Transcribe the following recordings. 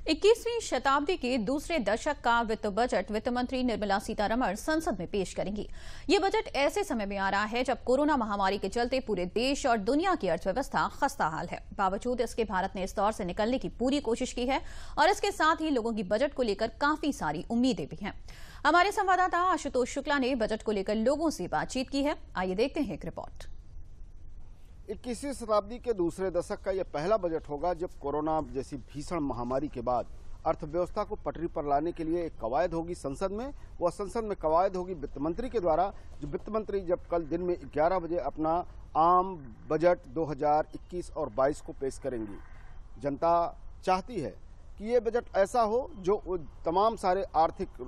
21वीं शताब्दी के दूसरे दशक का वित्त बजट वित्त मंत्री निर्मला सीतारमण संसद में पेश करेंगी। ये बजट ऐसे समय में आ रहा है जब कोरोना महामारी के चलते पूरे देश और दुनिया की अर्थव्यवस्था खस्ताहाल है। बावजूद इसके भारत ने इस दौर से निकलने की पूरी कोशिश की है और इसके साथ ही लोगों की बजट को लेकर काफी सारी उम्मीदें भी हैं। हमारे संवाददाता आशुतोष शुक्ला ने बजट को लेकर लोगों से बातचीत की है। आइए देखते हैं एक रिपोर्ट। 21वीं शताब्दी के दूसरे दशक का यह पहला बजट होगा जब कोरोना जैसी भीषण महामारी के बाद अर्थव्यवस्था को पटरी पर लाने के लिए एक कवायद होगी संसद में। वह संसद में कवायद होगी वित्त मंत्री के द्वारा, जो वित्त मंत्री जब कल दिन में 11 बजे अपना आम बजट 2021 और 22 को पेश करेंगी। जनता चाहती है कि ये बजट ऐसा हो जो तमाम सारे आर्थिक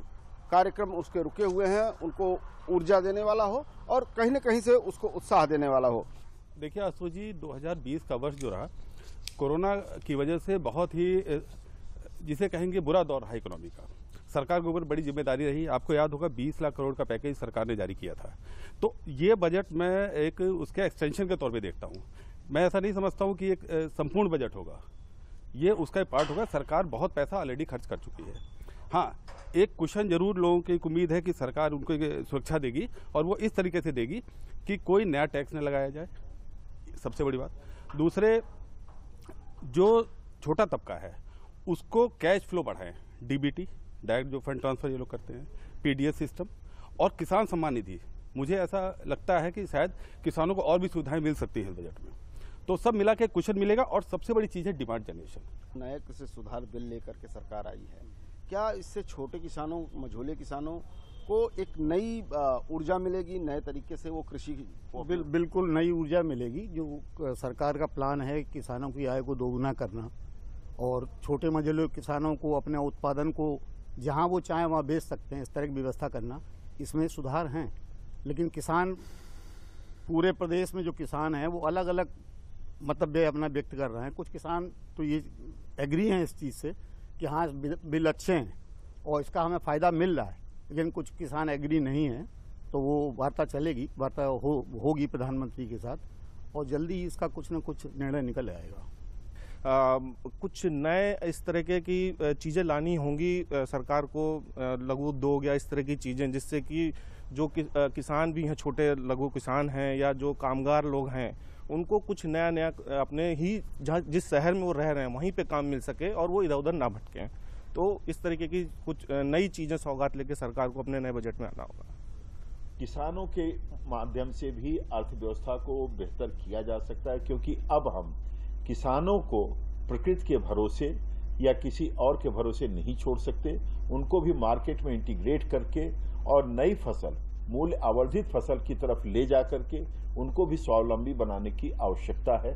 कार्यक्रम उसके रुके हुए हैं उनको ऊर्जा देने वाला हो और कहीं न कहीं से उसको उत्साह देने वाला हो। देखिए आशुतोष जी, 2020 का वर्ष जो रहा कोरोना की वजह से बहुत ही जिसे कहेंगे बुरा दौर रहा इकोनॉमी का। सरकार के ऊपर बड़ी जिम्मेदारी रही। आपको याद होगा 20 लाख करोड़ का पैकेज सरकार ने जारी किया था। तो ये बजट मैं एक उसके एक्सटेंशन के तौर पे देखता हूँ। मैं ऐसा नहीं समझता हूँ कि एक संपूर्ण बजट होगा, ये उसका एक पार्ट होगा। सरकार बहुत पैसा ऑलरेडी खर्च कर चुकी है। हाँ, एक क्वेश्चन जरूर लोगों की उम्मीद है कि सरकार उनको सुरक्षा देगी और वो इस तरीके से देगी कि कोई नया टैक्स न लगाया जाए, सबसे बड़ी बात। दूसरे, जो छोटा तबका है उसको कैश फ्लो बढ़ाएं, डीबीटी डायरेक्ट जो फंड ट्रांसफर ये लोग करते हैं, पीडीएस सिस्टम और किसान सम्मान निधि। मुझे ऐसा लगता है कि शायद किसानों को और भी सुविधाएं मिल सकती है इस बजट में। तो सब मिला के कुशन मिलेगा और सबसे बड़ी चीज है डिमांड जनरेशन। नए कृषि सुधार बिल लेकर के सरकार आई है, क्या इससे छोटे किसानों, मझोले किसानों को एक नई ऊर्जा मिलेगी? नए तरीके से वो कृषि को बिल्कुल नई ऊर्जा मिलेगी। जो सरकार का प्लान है किसानों की आय को दोगुना करना और छोटे मझोले किसानों को अपने उत्पादन को जहां वो चाहें वहां बेच सकते हैं, इस तरह की व्यवस्था करना, इसमें सुधार हैं। लेकिन किसान, पूरे प्रदेश में जो किसान हैं वो अलग अलग मतलब अपना व्यक्त कर रहे हैं। कुछ किसान तो ये एग्री हैं इस चीज़ से कि हाँ बिल अच्छे हैं और इसका हमें फ़ायदा मिल रहा है, लेकिन कुछ किसान एग्री नहीं हैं। तो वो वार्ता चलेगी, वार्ता होगी प्रधानमंत्री के साथ और जल्दी ही इसका कुछ न कुछ निर्णय निकल आएगा। कुछ नए इस तरह की चीज़ें लानी होंगी सरकार को, लघु उद्योग या इस तरह की चीज़ें, जिससे कि जो किसान भी हैं, छोटे लघु किसान हैं या जो कामगार लोग हैं, उनको कुछ नया नया अपने ही जिस शहर में वो रह रहे हैं वहीं पे काम मिल सके और वो इधर उधर ना भटकें। तो इस तरीके की कुछ नई चीजें सौगात लेके सरकार को अपने नए बजट में आना होगा। किसानों के माध्यम से भी अर्थव्यवस्था को बेहतर किया जा सकता है, क्योंकि अब हम किसानों को प्रकृति के भरोसे या किसी और के भरोसे नहीं छोड़ सकते। उनको भी मार्केट में इंटीग्रेट करके और नई फसल, मूल्य आवर्धित फसल की तरफ ले जा करके उनको भी स्वावलंबी बनाने की आवश्यकता है।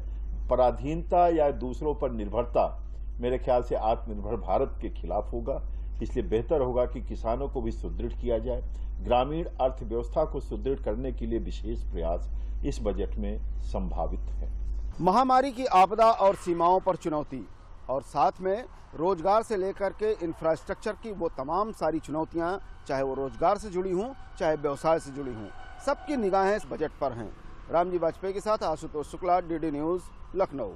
पराधीनता या दूसरों पर निर्भरता मेरे ख्याल से आत्मनिर्भर भारत के खिलाफ होगा। इसलिए बेहतर होगा कि किसानों को भी सुदृढ़ किया जाए। ग्रामीण अर्थव्यवस्था को सुदृढ़ करने के लिए विशेष प्रयास इस बजट में संभावित है। महामारी की आपदा और सीमाओं पर चुनौती और साथ में रोजगार से लेकर के इंफ्रास्ट्रक्चर की वो तमाम सारी चुनौतियां, चाहे वो रोजगार से जुड़ी हों चाहे व्यवसाय से जुड़ी हों, सबकी निगाहें इस बजट पर हैं। रामजी वाजपेयी के साथ आशुतोष शुक्ला, डीडी न्यूज, लखनऊ।